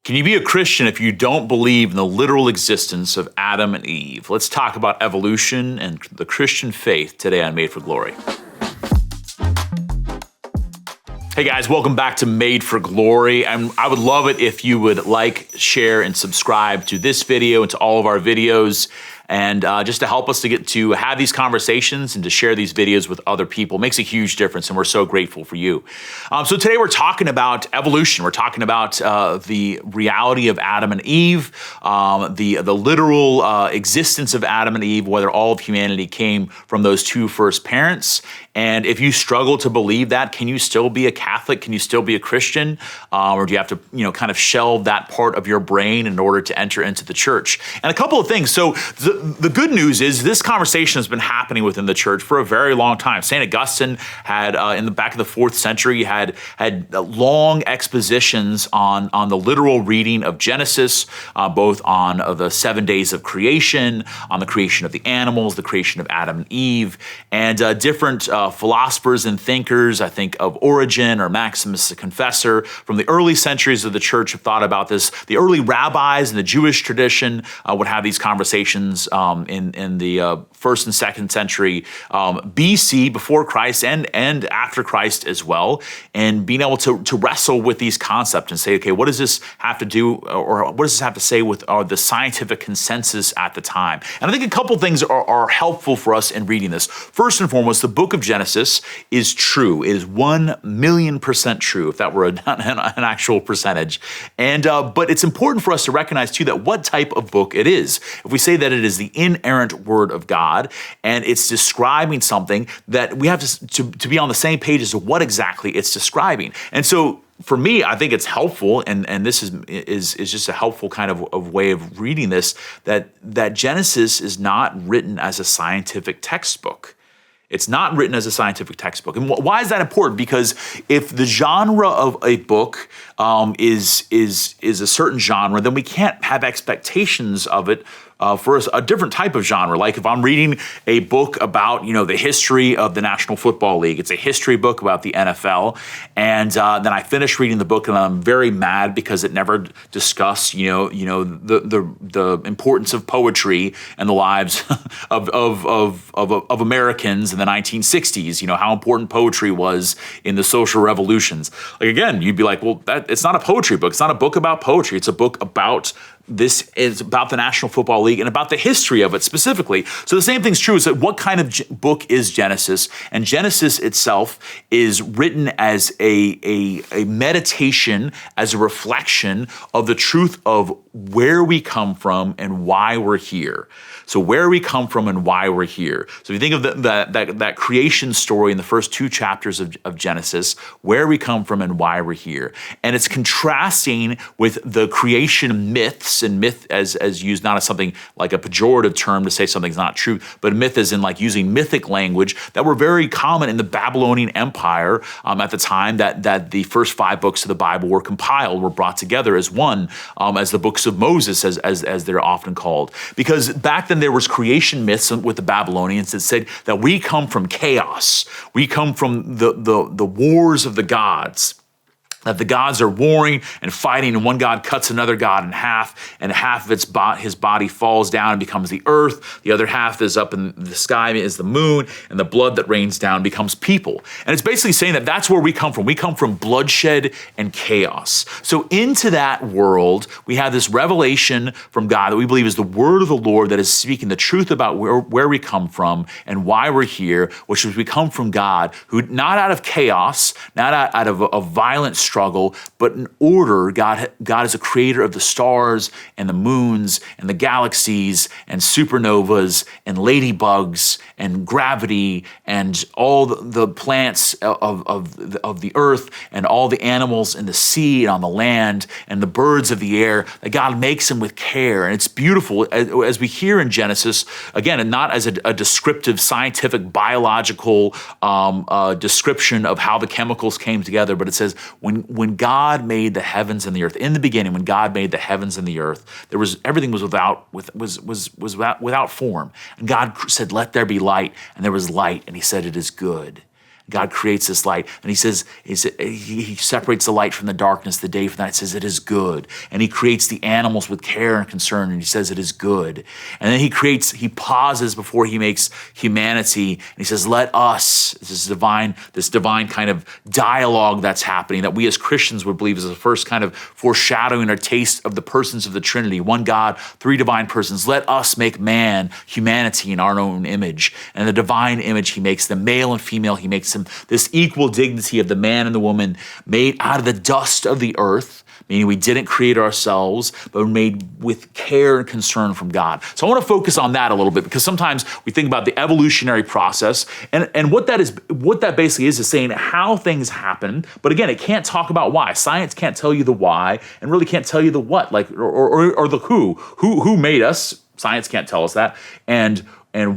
Can you be a Christian if you don't believe in the literal existence of Adam and Eve? Let's talk about evolution and the Christian faith today on Made for Glory. Hey guys, welcome back to Made for Glory. And I would love it if you would like, share, and subscribe to this video and to all of our videos. And just to help us to have these conversations and to share these videos with other people makes a huge difference, and we're so grateful for you. So today we're talking about evolution. We're talking about the reality of Adam and Eve, the literal existence of Adam and Eve, whether all of humanity came from those two first parents. And if you struggle to believe that, can you still be a Catholic? Can you still be a Christian? Or do you have to, kind of shelve that part of your brain in order to enter into the church? And a couple of things. So the good news is this conversation has been happening within the church for a very long time. St. Augustine had, in the back of the 4th century, had long expositions on the literal reading of Genesis, both on the 7 days of creation, on the creation of the animals, the creation of Adam and Eve, and different philosophers and thinkers, I think of Origen or Maximus the Confessor, from the early centuries of the church have thought about this. The early rabbis in the Jewish tradition would have these conversations in the 1st and 2nd century BC, before Christ and after Christ as well, and being able to wrestle with these concepts and say, okay, what does this have to do, or what does this have to say with the scientific consensus at the time? And I think a couple things are helpful for us in reading this. First and foremost, the book of Genesis is true. It is 1,000,000% true, if that were an actual percentage. And but it's important for us to recognize too that what type of book it is. If we say that it is the inerrant word of God and it's describing something, that we have to be on the same page as to what exactly it's describing. And so for me, I think it's helpful, and this is just a helpful kind of way of reading this, that Genesis is not written as a scientific textbook. It's not written as a scientific textbook. And why is that important? Because if the genre of a book is a certain genre, then we can't have expectations of it for a different type of genre. Like if I'm reading a book about, the history of the National Football League, it's a history book about the NFL, and then I finish reading the book and I'm very mad because it never discussed, the importance of poetry and the lives of Americans in the 1960s. How important poetry was in the social revolutions. Like again, you'd be like, well, it's not a poetry book. It's not a book about poetry. It's a book about this is about the National Football League and about the history of it specifically. So the same thing's true is that what kind of book is Genesis? And Genesis itself is written as a meditation, as a reflection of the truth of where we come from and why we're here. So where we come from and why we're here. So if you think of that creation story in the first 2 chapters of Genesis, where we come from and why we're here. And it's contrasting with the creation myths, and myth as used not as something like a pejorative term to say something's not true, but myth as in like using mythic language that were very common in the Babylonian Empire at the time that the first 5 books of the Bible were compiled, were brought together as one, as the books of Moses, as they're often called. Because back then there was creation myths with the Babylonians that said that we come from chaos. We come from the wars of the gods. That the gods are warring and fighting, and one god cuts another god in half, and half of his body falls down and becomes the earth. The other half is up in the sky is the moon, and the blood that rains down becomes people. And it's basically saying that that's where we come from. We come from bloodshed and chaos. So into that world, we have this revelation from God that we believe is the word of the Lord that is speaking the truth about where we come from and why we're here, which is we come from God, who not out of chaos, not out of a violent struggle, but in order. God is a creator of the stars and the moons and the galaxies and supernovas and ladybugs and gravity and all the plants of the earth and all the animals in the sea and on the land and the birds of the air. That God makes them with care, and it's beautiful as we hear in Genesis again, and not as a descriptive scientific biological description of how the chemicals came together, but it says when God made the heavens and the earth, in the beginning, when God made the heavens and the earth, everything was without form. And God said, "Let there be light," and there was light, and He said, "It is good." God creates this light. And he says, he separates the light from the darkness, the day from night. It says it is good. And he creates the animals with care and concern, and he says it is good. And then he pauses before he makes humanity, and he says, let us, this divine kind of dialogue that's happening that we as Christians would believe is the first kind of foreshadowing or taste of the persons of the Trinity. One God, three divine persons. Let us make man, humanity, in our own image. And in the divine image, he makes them male and female. He makes them this equal dignity of the man and the woman made out of the dust of the earth, meaning we didn't create ourselves, but were made with care and concern from God. So I want to focus on that a little bit, because sometimes we think about the evolutionary process, and what that basically is saying how things happen. But again, it can't talk about why. Science can't tell you the why, and really can't tell you the what, like or the who made us. Science can't tell us that, and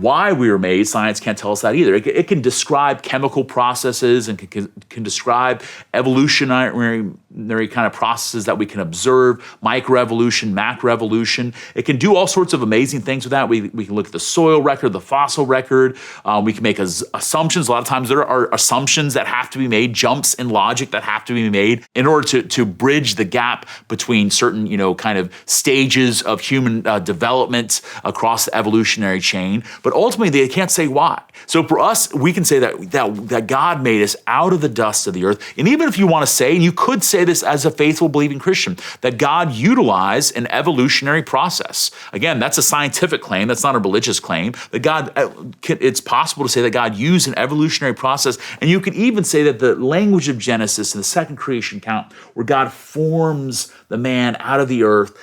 why we were made, science can't tell us that either. It can describe chemical processes and can describe evolutionary kind of processes that we can observe, microevolution, macroevolution. It can do all sorts of amazing things with that. We can look at the soil record, the fossil record. We can make assumptions. A lot of times there are assumptions that have to be made, jumps in logic that have to be made in order to bridge the gap between certain, kind of stages of human development across the evolutionary chain. But ultimately, they can't say why. So for us, we can say that God made us out of the dust of the earth. And even if you want to say, and you could say this as a faithful, believing Christian, that God utilized an evolutionary process. Again, that's a scientific claim. That's not a religious claim. It's possible to say that God used an evolutionary process. And you could even say that the language of Genesis and the second creation account, where God forms the man out of the earth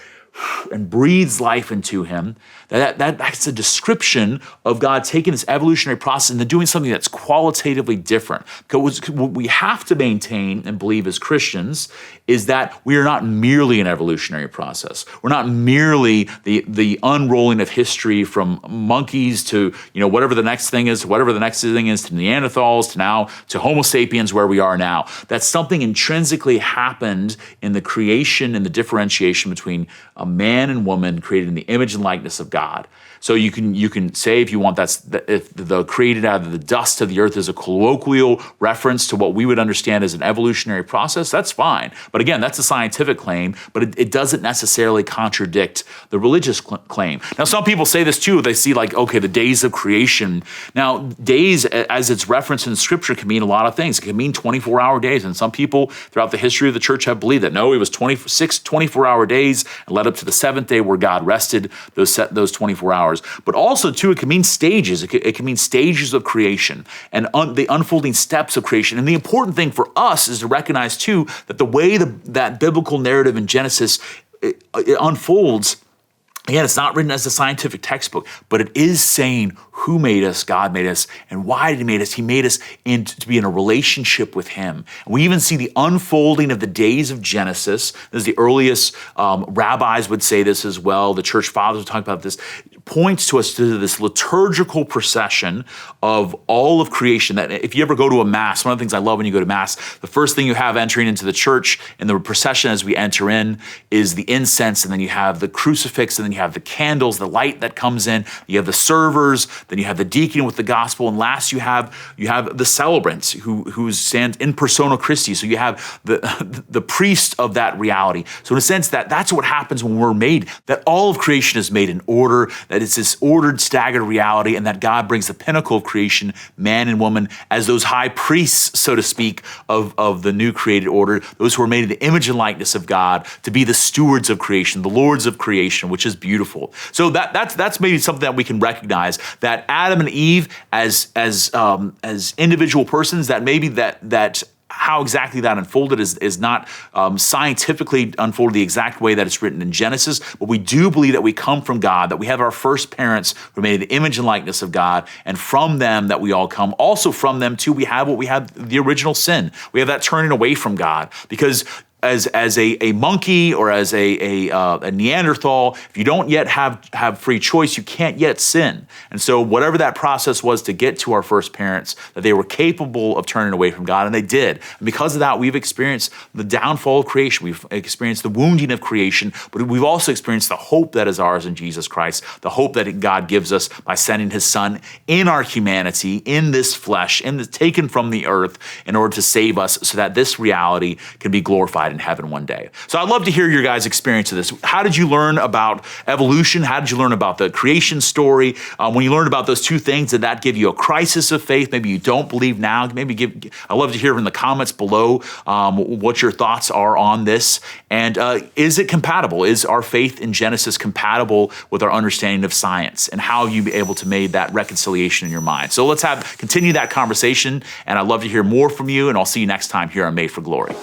and breathes life into him, that's a description of God taking this evolutionary process and then doing something that's qualitatively different. Because what we have to maintain and believe as Christians is that we are not merely an evolutionary process. We're not merely the unrolling of history from monkeys to whatever the next thing is, to Neanderthals, to now to Homo sapiens, where we are now. That something intrinsically happened in the creation and the differentiation between a man and woman created in the image and likeness of God. So you can say, if you want, if the created out of the dust of the earth is a colloquial reference to what we would understand as an evolutionary process, that's fine. But again, that's a scientific claim, but it doesn't necessarily contradict the religious claim. Now, some people say this too. They see the days of creation. Now, days, as it's referenced in Scripture, can mean a lot of things. It can mean 24-hour days. And some people throughout the history of the church have believed that, no, it was 24-hour days and led up to the seventh day where God rested those 24 hours. But also, too, it can mean stages. It can mean stages of creation and the unfolding steps of creation. And the important thing for us is to recognize, too, that the way that biblical narrative in Genesis it unfolds, again, it's not written as a scientific textbook, but it is saying who made us, God made us, and why did he made us? He made us to be in a relationship with him. And we even see the unfolding of the days of Genesis. As the earliest rabbis would say this as well, the church fathers would talk about this, points to us to this liturgical procession of all of creation. That if you ever go to a mass, one of the things I love when you go to mass, the first thing you have entering into the church in the procession as we enter in is the incense, and then you have the crucifix, and then you have the candles, the light that comes in, you have the servers, then you have the deacon with the gospel, and last you have the celebrants who stand in persona Christi. So you have the priest of that reality. So in a sense, that's what happens when we're made, that all of creation is made in order, that it's this ordered, staggered reality, and that God brings the pinnacle of creation, man and woman, as those high priests, so to speak, of the new created order, those who are made in the image and likeness of God, to be the stewards of creation, the lords of creation, which is beautiful. So that's maybe something that we can recognize, that Adam and Eve as individual persons, that maybe that how exactly that unfolded is not scientifically unfolded the exact way that it's written in Genesis, but we do believe that we come from God, that we have our first parents who are made in the image and likeness of God, and from them that we all come. Also from them too, we have the original sin. We have that turning away from God, because as a monkey or as a Neanderthal, if you don't yet have free choice, you can't yet sin. And so whatever that process was to get to our first parents, that they were capable of turning away from God, and they did. And because of that, we've experienced the downfall of creation. We've experienced the wounding of creation, but we've also experienced the hope that is ours in Jesus Christ, the hope that God gives us by sending his son in our humanity, in this flesh, taken from the earth in order to save us so that this reality can be glorified in heaven one day. So I'd love to hear your guys' experience of this. How did you learn about evolution? How did you learn about the creation story? When you learned about those two things, did that give you a crisis of faith? Maybe you don't believe now. I'd love to hear in the comments below what your thoughts are on this. And is it compatible? Is our faith in Genesis compatible with our understanding of science? And how you be able to make that reconciliation in your mind? So let's continue that conversation. And I'd love to hear more from you. And I'll see you next time here on Made for Glory.